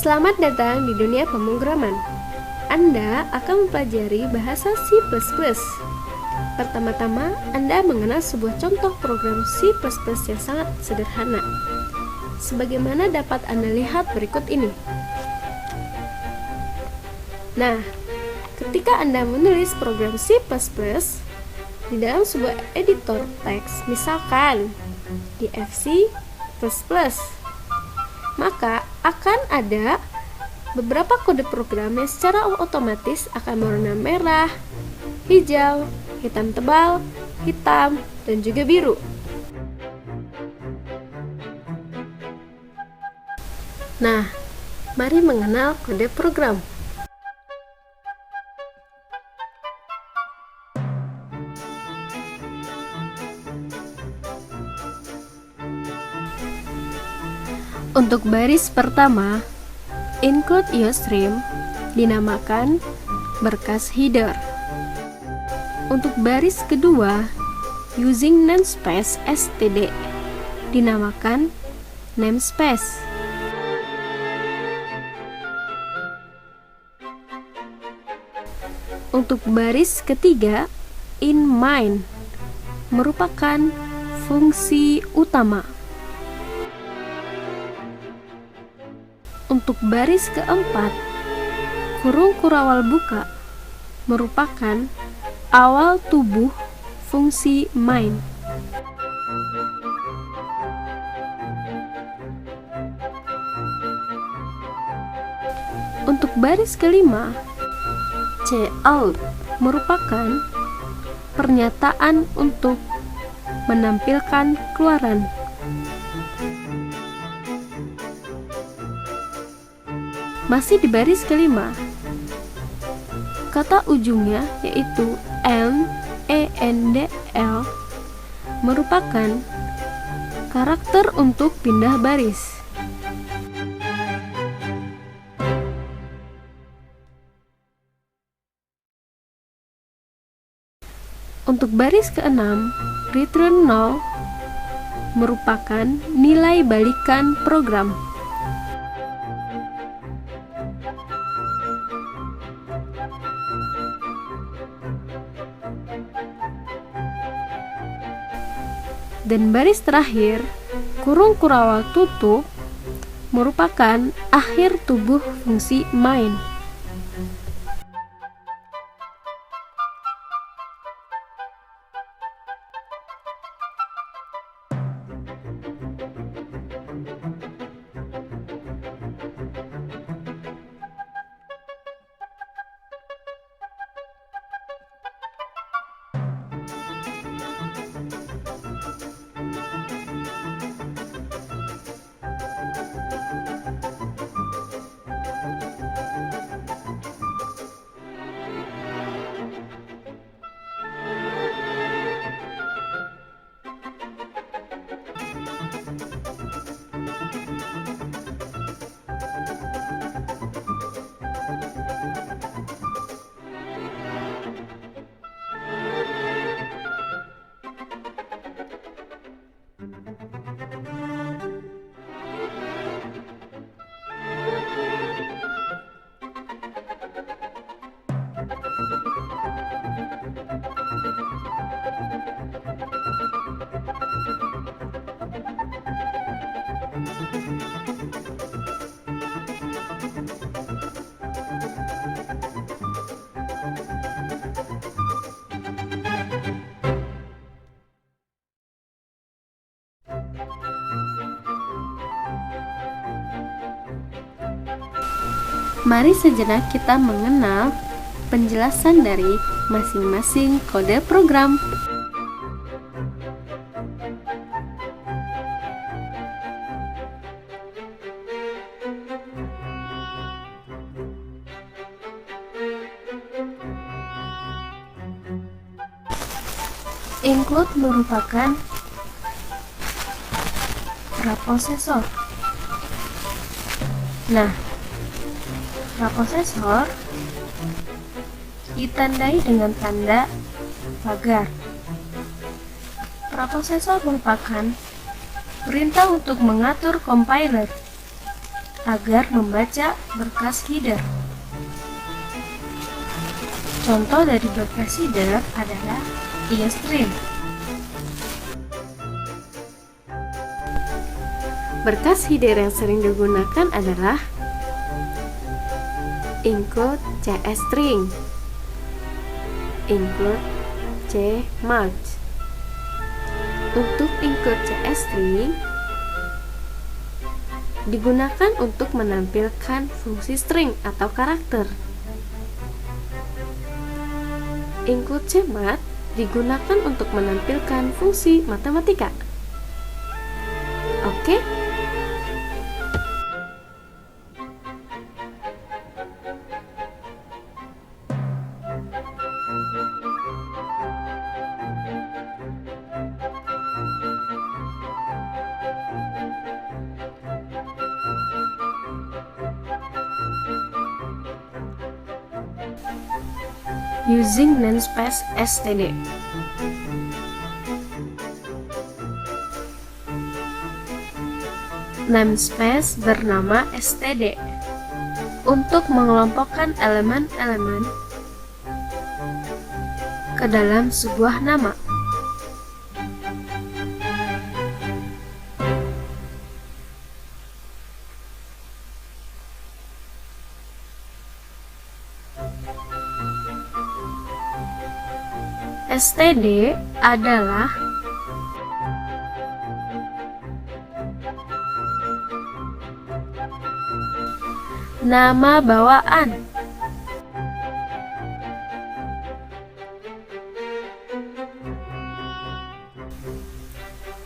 Selamat datang di dunia pemrograman. Anda akan mempelajari bahasa C++. Pertama-tama, Anda mengenal sebuah contoh program C++ yang sangat sederhana. Sebagaimana dapat Anda lihat berikut ini. Nah, ketika Anda menulis program C++ di dalam sebuah editor teks, misalkan di FC++, maka akan ada beberapa kode program yang secara otomatis akan berwarna merah, hijau, hitam tebal, hitam, dan juga biru. Nah, mari mengenal kode program. Untuk baris pertama, include iostream dinamakan berkas header. Untuk baris kedua, using namespace std dinamakan namespace. Untuk baris ketiga, in main merupakan fungsi utama. Untuk baris keempat, kurung kurawal buka merupakan awal tubuh fungsi main. Untuk baris kelima, cout merupakan pernyataan untuk menampilkan keluaran. Masih di baris kelima, kata ujungnya yaitu endl merupakan karakter untuk pindah baris. Untuk baris keenam, return null merupakan nilai balikan program. Dan baris terakhir, kurung kurawal tutup merupakan akhir tubuh fungsi main. Mari sejenak kita mengenal penjelasan dari masing-masing kode program. Include merupakan praprosesor. Nah, praprosesor ditandai dengan tanda pagar. Praprosesor merupakan perintah untuk mengatur compiler. agar membaca berkas header. Contoh dari berkas header adalah InStream. Berkas header yang sering digunakan adalah include CSstring, include CMarch. Untuk include CSstring digunakan untuk menampilkan fungsi string atau karakter. Include CMath digunakan untuk menampilkan fungsi matematika. Oke? Using namespace std. Namespace bernama std untuk mengelompokkan elemen-elemen ke dalam sebuah nama. Std adalah nama bawaan.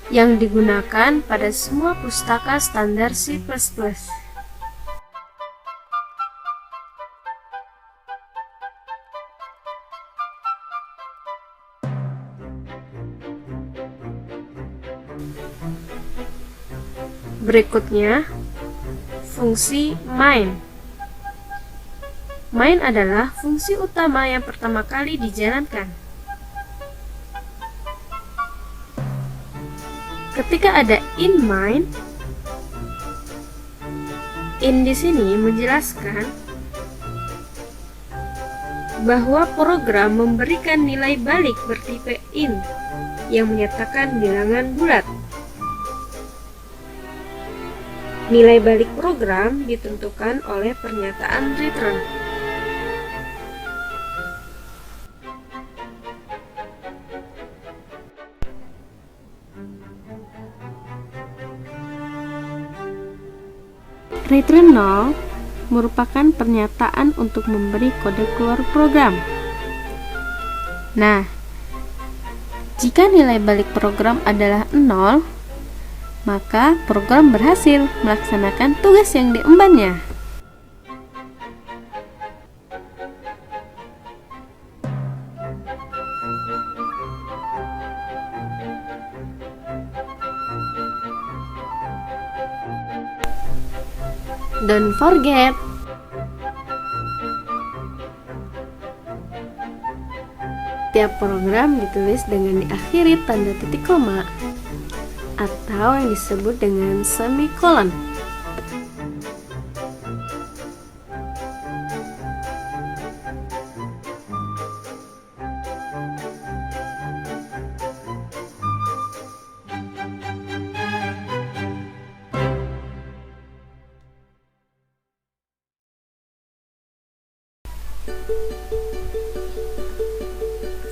Yang digunakan pada semua pustaka standar C++. Berikutnya, fungsi main. Main adalah fungsi utama yang pertama kali dijalankan. Ketika ada in main, in di sini menjelaskan bahwa program memberikan nilai balik bertipe int yang menyatakan bilangan bulat. Nilai balik program ditentukan oleh pernyataan return. Return 0 merupakan pernyataan untuk memberi kode keluar program. Nah, jika nilai balik program adalah 0, maka program berhasil melaksanakan tugas yang diembannya. Don't forget, tiap program ditulis dengan diakhiri tanda titik koma atau yang disebut dengan semikolon.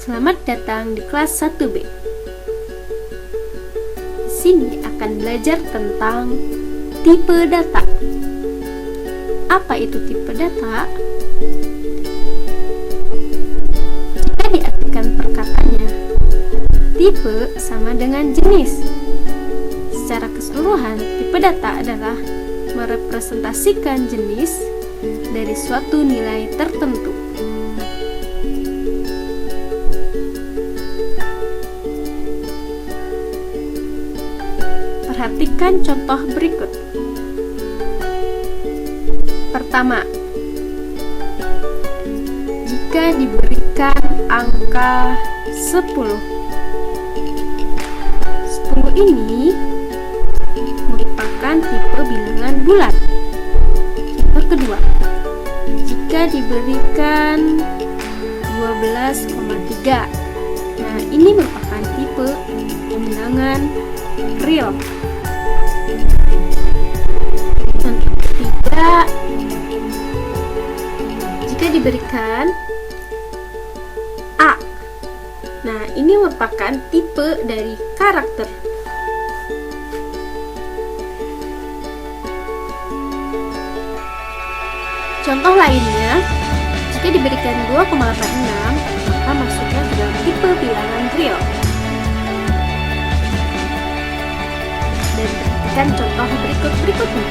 Selamat datang di kelas 1B. Sini akan belajar tentang tipe data. Apa itu tipe data? Jika diartikan perkataannya, tipe sama dengan jenis. Secara keseluruhan, tipe data adalah merepresentasikan jenis dari suatu nilai tertentu. Perhatikan contoh berikut. Pertama, jika diberikan angka 10 ini merupakan tipe bilangan bulat. jika diberikan 12,3. Nah, ini merupakan tipe bilangan real. Contoh ketiga, jika diberikan A. Nah, ini merupakan tipe dari karakter. Contoh lainnya, jika diberikan 2,86, maka masuknya ke dalam tipe bilangan real. Dan perhatikan contoh berikutnya.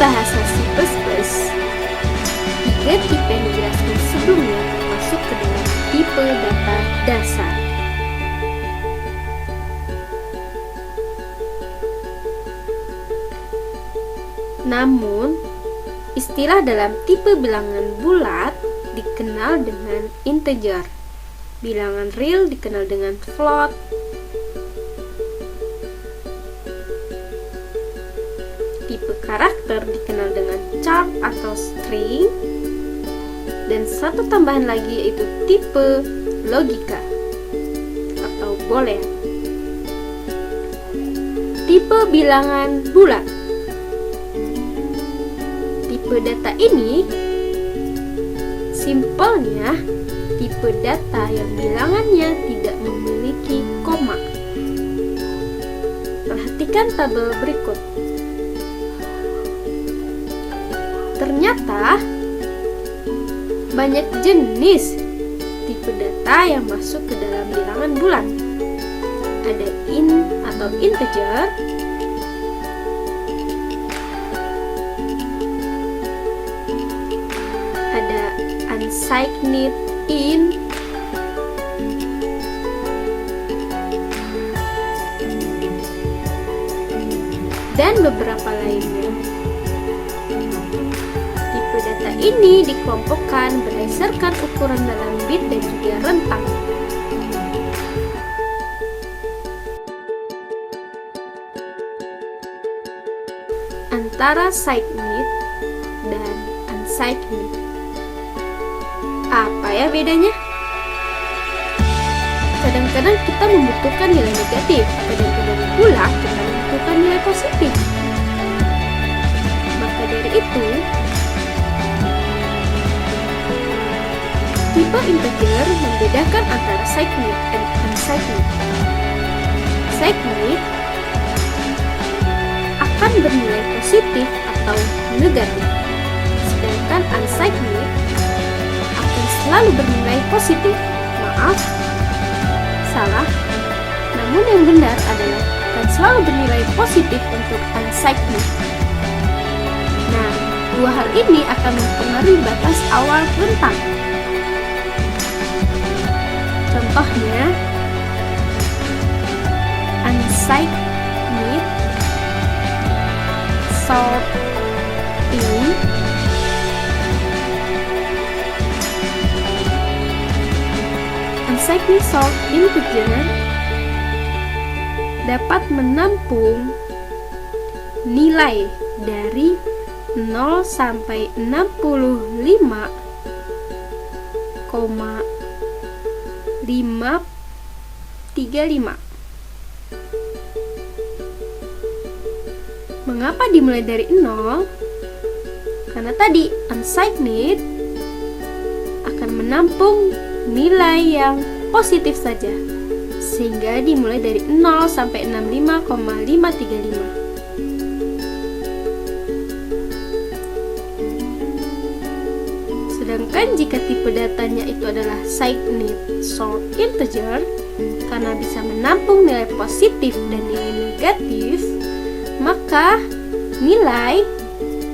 Bahasa C++, 3 tipe yang dijelaskan sebelumnya termasuk ke dalam tipe data dasar. Namun, istilah dalam tipe bilangan bulat dikenal dengan integer, bilangan real dikenal dengan float, tipe karakter dikenal dengan char atau string, dan satu tambahan lagi yaitu tipe logika atau boolean. Tipe bilangan bulat. Tipe data ini simpelnya tipe data yang bilangannya tidak memiliki koma. Perhatikan tabel berikut. Ternyata banyak jenis tipe data yang masuk ke dalam bilangan bulat. Ada int atau integer, ada unsigned int, dan beberapa lainnya. Data ini dikelompokkan berdasarkan ukuran dalam bit dan juga rentang. Antara signed dan unsigned. Apa ya bedanya? Kadang-kadang kita membutuhkan nilai negatif, kadang-kadang pula kita membutuhkan nilai positif. Maka dari itu, tipe integer membedakan antara signed dan unsigned. Signed akan bernilai positif atau negatif, sedangkan unsigned akan selalu bernilai positif. Maaf, salah. Namun yang benar adalah akan selalu bernilai positif untuk unsigned. Nah, dua hal ini akan mempengaruhi batas awal rentang. Contohnya, unsigned sorting unsigned sort integer dapat menampung nilai dari 0 sampai 65,535. Mengapa dimulai dari 0? Karena tadi unsigned akan menampung nilai yang positif saja, sehingga dimulai dari 0 sampai 65,535. Sedangkan Sedangkan jika tipe datanya itu adalah Cygnet Short Integer, karena bisa menampung nilai positif dan nilai negatif, maka nilai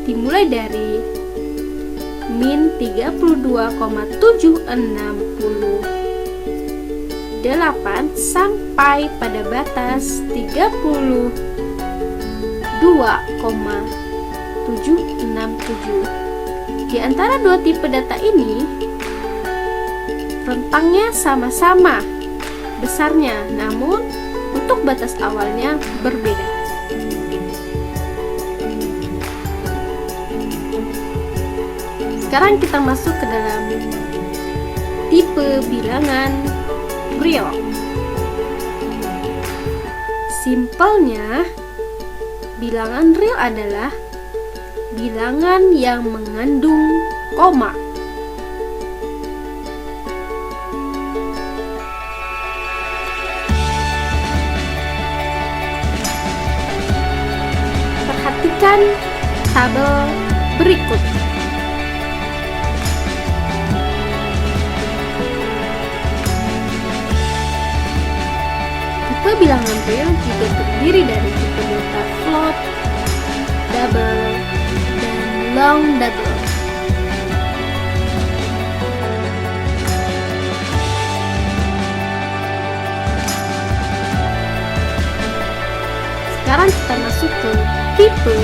dimulai dari min 32,768 sampai pada batas 32,767. Di antara dua tipe data ini, rentangnya sama-sama besarnya, namun untuk batas awalnya berbeda. Sekarang kita masuk ke dalam tipe bilangan real. Simpelnya, bilangan real adalah bilangan yang mengandung koma. Perhatikan tabel berikut. Tipe bilangan real juga terdiri dari tipe delta float, double, dan long double. Sekarang kita masuk ke tipe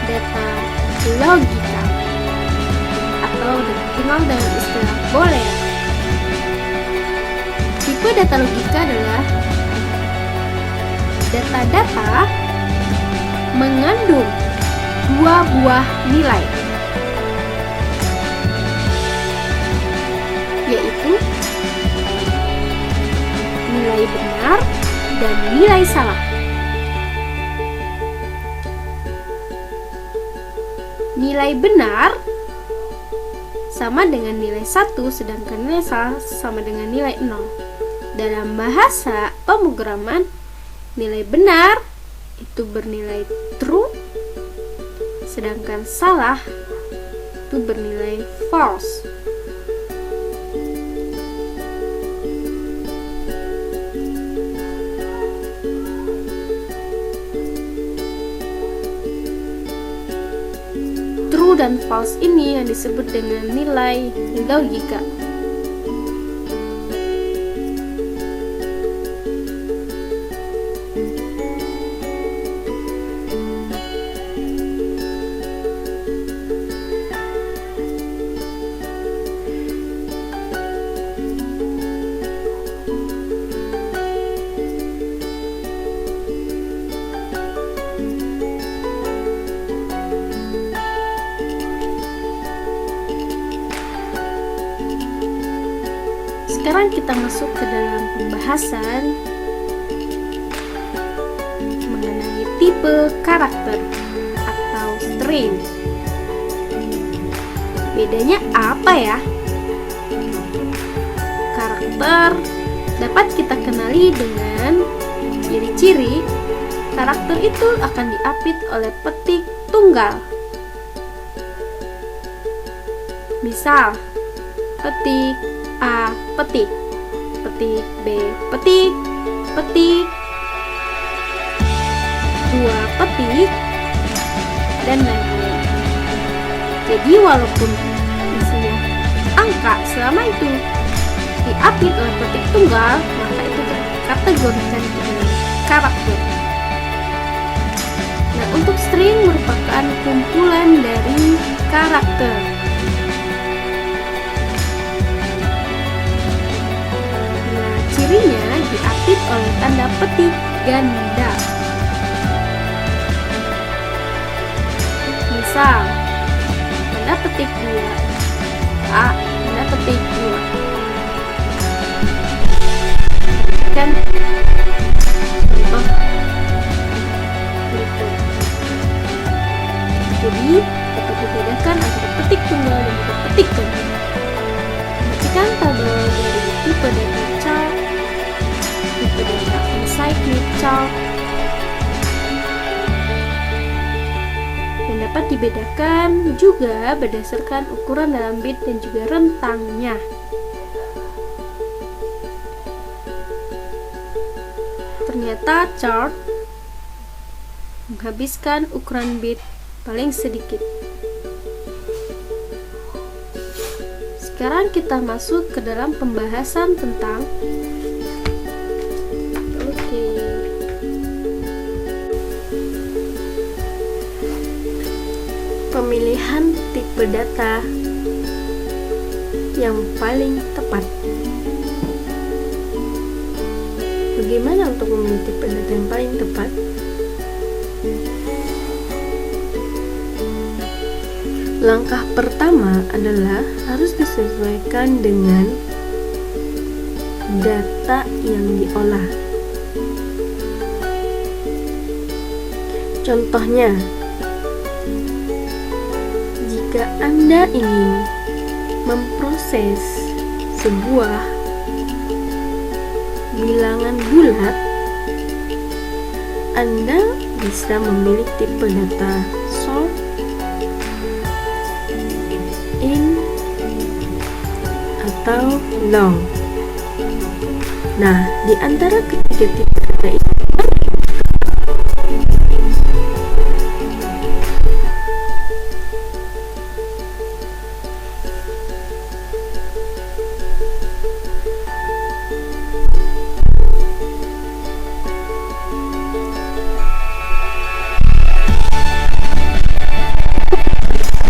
data logika atau dikenal dengan istilah boolean. Tipe data logika adalah data-data mengandung dua buah nilai, yaitu nilai benar dan nilai salah. Nilai benar sama dengan nilai 1, sedangkan nilai salah sama dengan nilai 0. Dalam bahasa pemrograman, nilai benar itu bernilai true, sedangkan salah itu bernilai false. True dan false ini yang disebut dengan nilai logika. Sekarang kita masuk ke dalam pembahasan mengenai tipe karakter atau string. Bedanya apa ya? Karakter dapat kita kenali dengan ciri-ciri. Karakter itu akan diapit oleh petik tunggal. Misal, petik A, petik, petik B, petik, petik, 2 petik, dan lain-lain. Jadi walaupun misalnya angka selama itu diapit oleh petik tunggal, maka itu terkategorikan dengan karakter. Nah, untuk string merupakan kumpulan dari karakter. Cirinya diapit oleh tanda petik ganda. Misal, tanda petik 2 A, tanda petik 2. Kan contoh itu. Jadi dapat dibedakan antara petik tunggal dan petik ganda. Perhatikan tabel dari tipe data chart, tipe data uncycled chart, yang dapat dibedakan juga berdasarkan ukuran dalam bit dan juga rentangnya. Ternyata chart menghabiskan ukuran bit paling sedikit. Sekarang kita masuk ke dalam pembahasan tentang pemilihan tipe data yang paling tepat. Bagaimana untuk memilih tipe data yang paling tepat? Langkah pertama adalah harus disesuaikan dengan data yang diolah. Contohnya, jika Anda ingin memproses sebuah bilangan bulat, Anda bisa memilih tipe data short, in, atau long. Nah, di antara ketiga tipe data ini,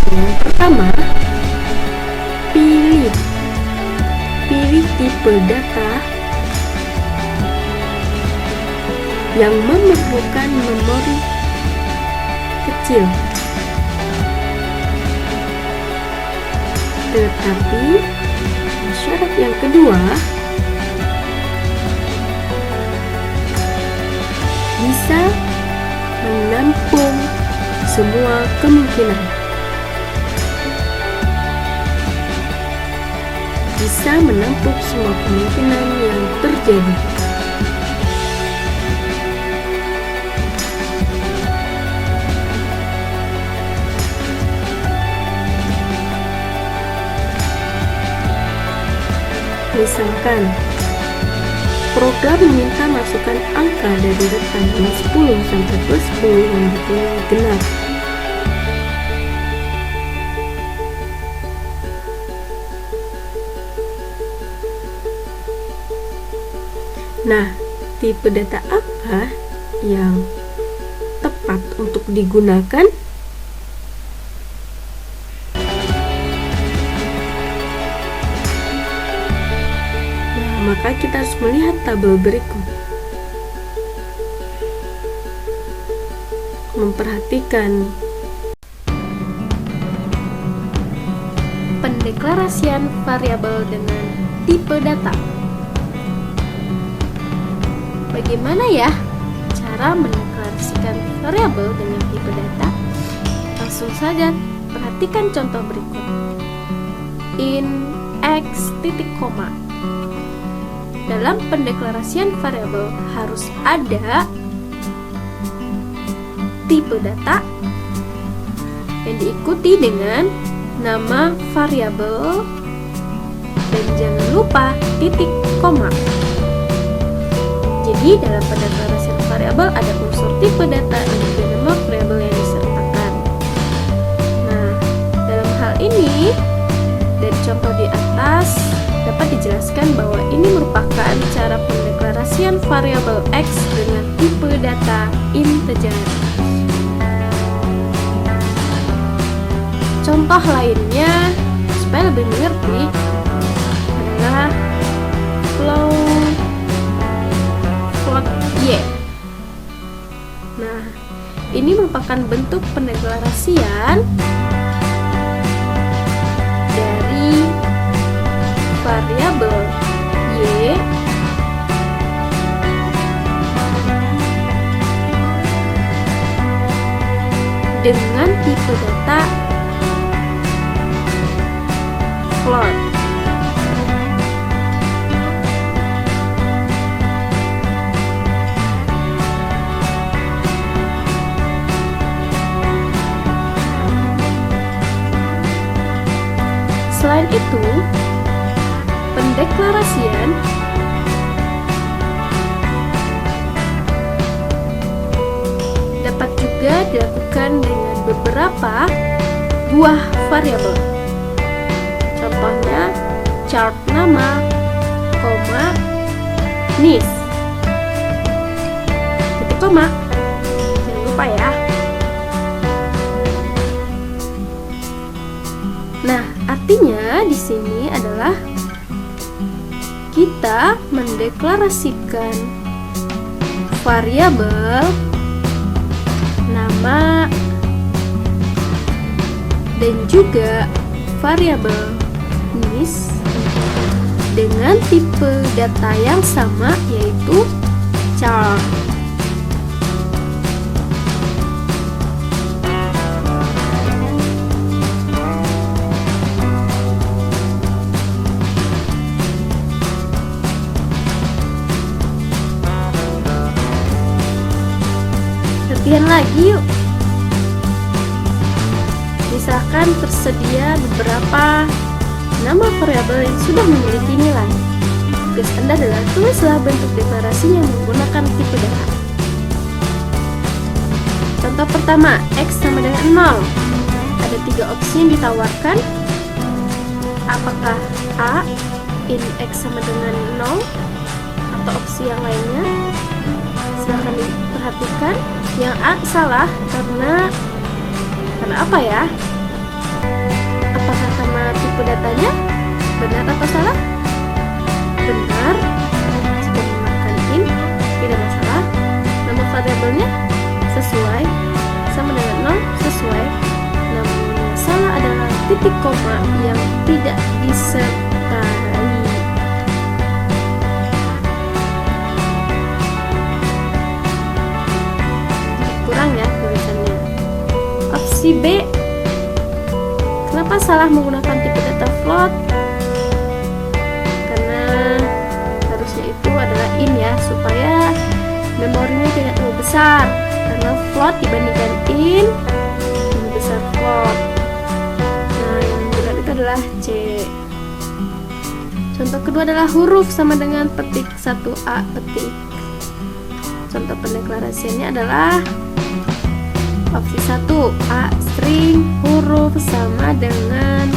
yang pertama, pilih tipe data yang memerlukan memori kecil. Tetapi syarat yang kedua, bisa menampung semua kemungkinan. Bisa menampung semua kemungkinan yang terjadi. Misalkan, program meminta masukkan angka dari rentang plus 10 sampai plus 10 yang ditulis genap. Nah, tipe data apa yang tepat untuk digunakan? Nah, maka kita harus melihat tabel berikut. Memperhatikan pendeklarasian variabel dengan tipe data. Bagaimana ya cara mendeklarasikan variabel dengan tipe data? Langsung saja perhatikan contoh berikut. In x titik koma. Dalam pendeklarasian variabel harus ada tipe data yang diikuti dengan nama variabel dan jangan lupa titik koma. Jadi dalam pendeklarasian variabel ada unsur tipe data dan juga nama variabel yang disertakan. Nah, dalam hal ini dari contoh di atas dapat dijelaskan bahwa ini merupakan cara pendeklarasian variabel x dengan tipe data integer. Contoh lainnya supaya lebih mengerti adalah float y. Nah, ini merupakan bentuk pendeklarasian dari variabel y dengan tipe data float. Selain itu, pendeklarasian dapat juga dilakukan dengan beberapa buah variabel. Contohnya chart nama, koma, niche, titik koma. Jangan lupa ya. Nah, artinya di sini adalah kita mendeklarasikan variabel nama dan juga variabel niche dengan tipe data yang sama, yaitu chart. Latihan lagi yuk. Misalkan tersedia beberapa nama variabel yang sudah memiliki nilai. Tugas Anda adalah tulislah bentuk deklarasinya menggunakan tipe data. Contoh pertama, X sama dengan 0. Ada 3 opsi yang ditawarkan. Apakah A, in X sama dengan 0, atau opsi yang lainnya? Silahkan diperhatikan. Yang A salah karena apa ya? Apakah karena tipe datanya? Benar atau salah? Benar. Jika menggunakan in, tidak masalah. Nama variabelnya sesuai, sama dengan 0, sesuai. Namun yang salah adalah titik koma yang tidak disertai. Kurang ya tulisannya. Opsi B, kenapa salah menggunakan tipe data float? Karena harusnya itu adalah in ya, supaya memorinya tidak terlalu besar. Karena float dibandingkan in lebih besar float. Nah, yang benar itu adalah C. Contoh kedua adalah huruf sama dengan petik 1A petik. Contoh pendeklarasiannya adalah opsi 1, A string huruf sama dengan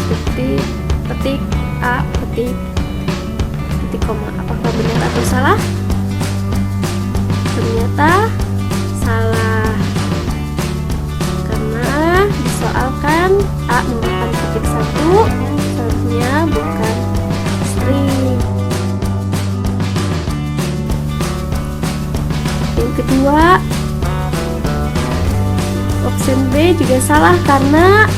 petik A petik koma. Apakah benar atau salah? Ternyata salah, karena disoalkan A menggunakan petik 1, seharusnya bukan string. Yang kedua, opsi B juga salah karena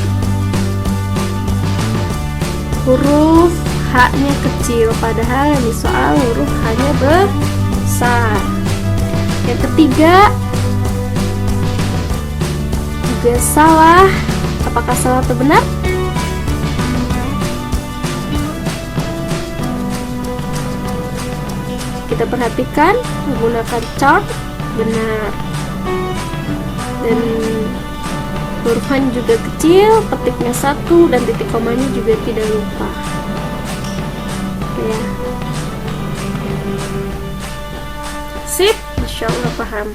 huruf H-nya kecil, padahal yang disoal huruf H-nya besar. Yang ketiga juga salah. Apakah salah atau benar? Kita perhatikan, menggunakan chart, benar. Dan huruf H juga kecil, petiknya 1, dan titik komanya juga tidak lupa. Oke ya. Sip, Masya Allah paham.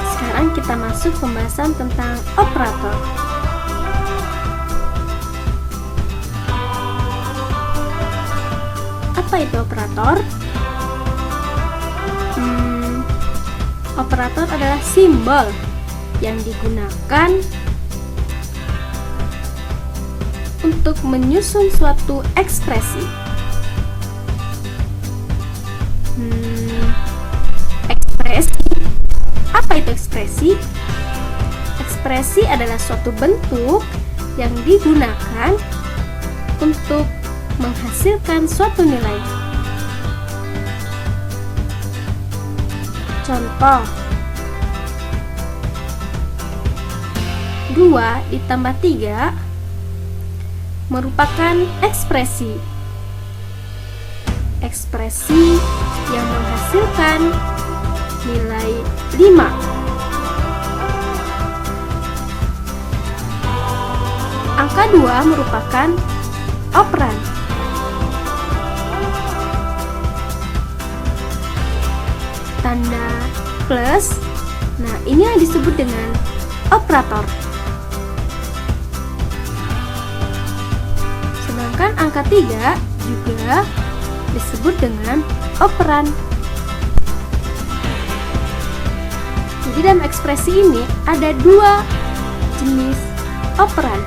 Sekarang kita masuk pembahasan tentang operator. Apa itu operator? Operator adalah simbol yang digunakan untuk menyusun suatu ekspresi. Ekspresi. Apa itu ekspresi? Ekspresi adalah suatu bentuk yang digunakan untuk menghasilkan suatu nilai. Contoh, 2 ditambah 3 merupakan ekspresi. Ekspresi yang menghasilkan nilai 5. Angka 2 merupakan operan. Tanda plus, nah ini yang disebut dengan operator. Sedangkan angka 3 juga disebut dengan operan. Jadi dalam ekspresi ini ada 2 jenis operan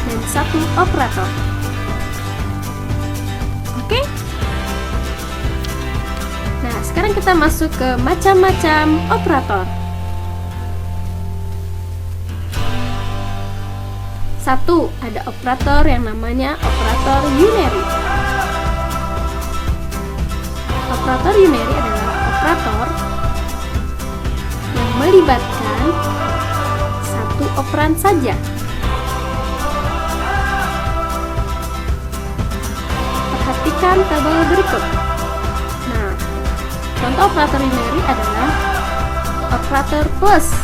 dan 1 operator. Oke? Nah, sekarang kita masuk ke macam-macam operator. 1. Ada operator yang namanya operator unary. Operator unary adalah operator yang melibatkan 1 operan saja. Perhatikan tabel berikut. Nah, contoh operator unary adalah operator plus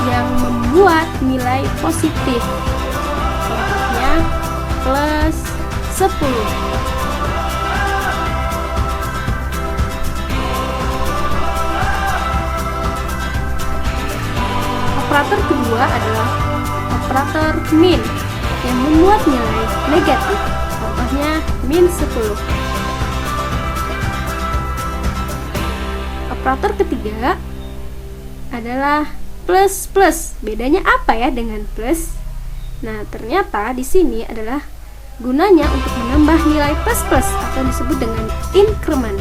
yang membuat nilai positif. Contohnya plus 10. Operator kedua adalah operator min yang membuat nilai negatif. Contohnya min 10. Operator ketiga adalah plus plus. Bedanya apa ya dengan plus? Nah, ternyata di sini adalah gunanya untuk menambah nilai plus plus atau disebut dengan increment.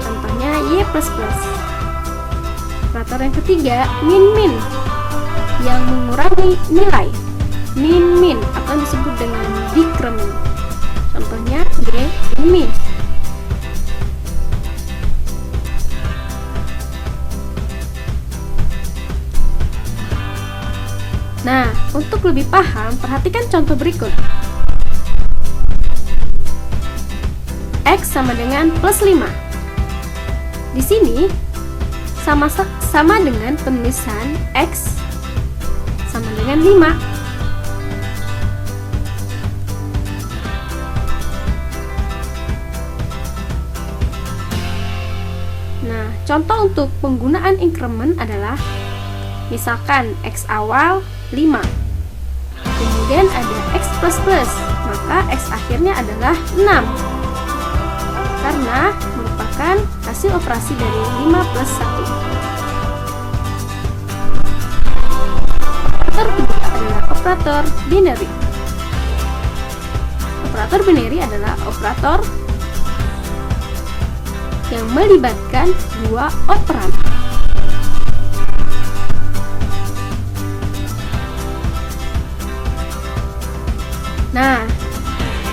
Contohnya y plus plus. Operator yang ketiga min min yang mengurangi nilai min min atau disebut dengan decrement. Contohnya y min. Nah, untuk lebih paham, perhatikan contoh berikut. X sama dengan plus 5. Di sini sama dengan penulisan X sama dengan 5. Nah, contoh untuk penggunaan increment adalah misalkan X awal 5, kemudian ada X plus plus, maka X akhirnya adalah 6 karena merupakan hasil operasi dari 5 plus 1. Operator kedua adalah operator binary. Operator binary adalah operator yang melibatkan 2 operan. Nah,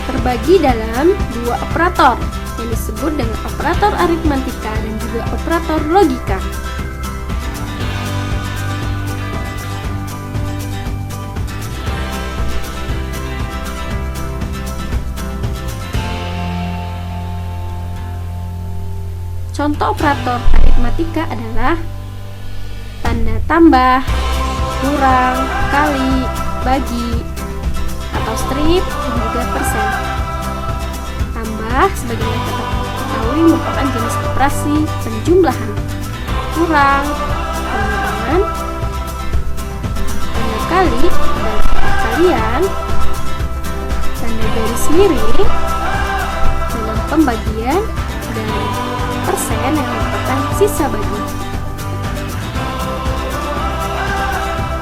terbagi dalam 2 operator yang disebut dengan operator aritmatika dan juga operator logika. Contoh operator aritmatika adalah tanda tambah, kurang, kali, bagi, atau strip dan juga persen. Tambah sebagaimana kita ketahui merupakan jenis operasi penjumlahan. Kurang, pengurangan, tanda kali dan perkalian, tanda garis miring dengan pembagian, dan persen yang merupakan sisa bagi.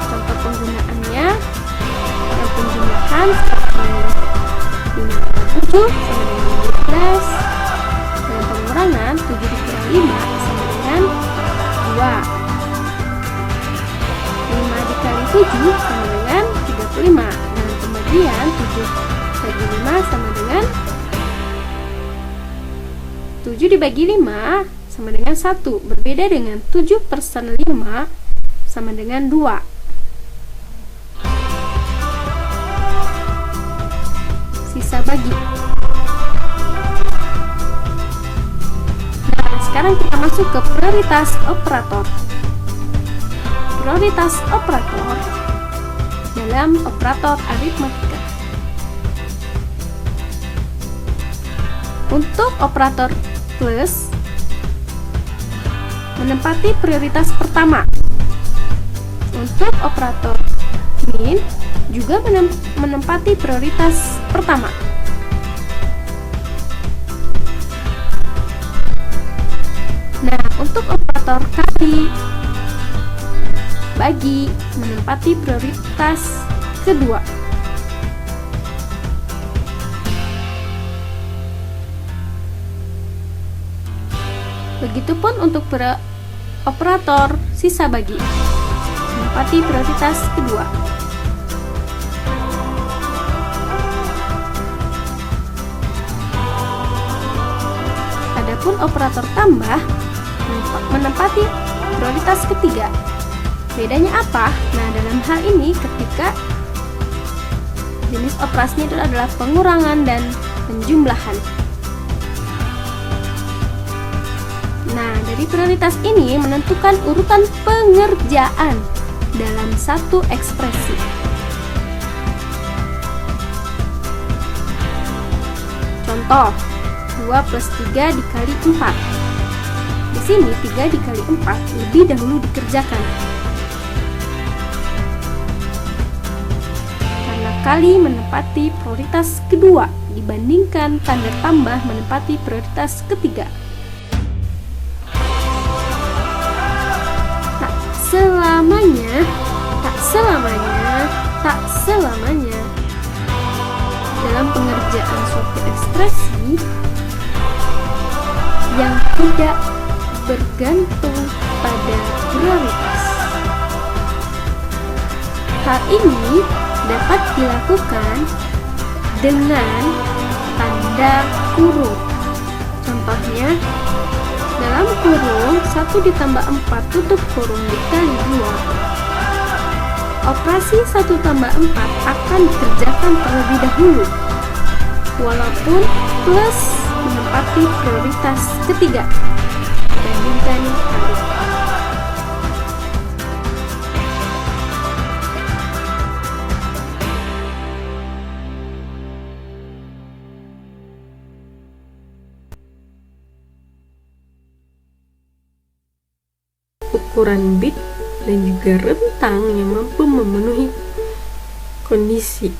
Contoh penggunaannya yang penjumlahan seperti 5 tambah 7 sama dengan 12, dan pengurangan 7 dikurangi 5 sama dengan 2, 5 dikali 7 sama dengan 35, dan pembagian 7 bagi 5 sama dengan 7 dibagi 5 sama dengan 1, berbeda dengan 7 per 5 sama dengan 2. Sisa bagi. sekarang kita masuk ke prioritas operator. Prioritas operator dalam operator aritmatika. Untuk operator plus menempati prioritas pertama. Untuk operator min juga menempati prioritas pertama. Nah, untuk operator kali bagi menempati prioritas kedua. Begitupun untuk operator sisa bagi menempati prioritas kedua. Adapun operator tambah menempati prioritas ketiga. Bedanya apa? Nah, dalam hal ini ketika jenis operasinya itu adalah pengurangan dan penjumlahan. Nah, dari prioritas ini menentukan urutan pengerjaan dalam satu ekspresi. Contoh, 2 plus 3 dikali 4. Di sini 3 dikali 4 lebih dahulu dikerjakan. Karena kali menempati prioritas kedua dibandingkan tanda tambah menempati prioritas ketiga. Tak selamanya dalam pengerjaan suatu ekspresi yang tidak bergantung pada prioritas. Hal ini dapat dilakukan dengan tanda kurung. Contohnya, dalam kurung 1 ditambah 4 tutup kurung dikali 2. Operasi 1 tambah 4 akan dikerjakan terlebih dahulu, walaupun plus menempati prioritas ketiga dibandingkan kali. Ukuran bit dan juga rentang yang mampu memenuhi kondisi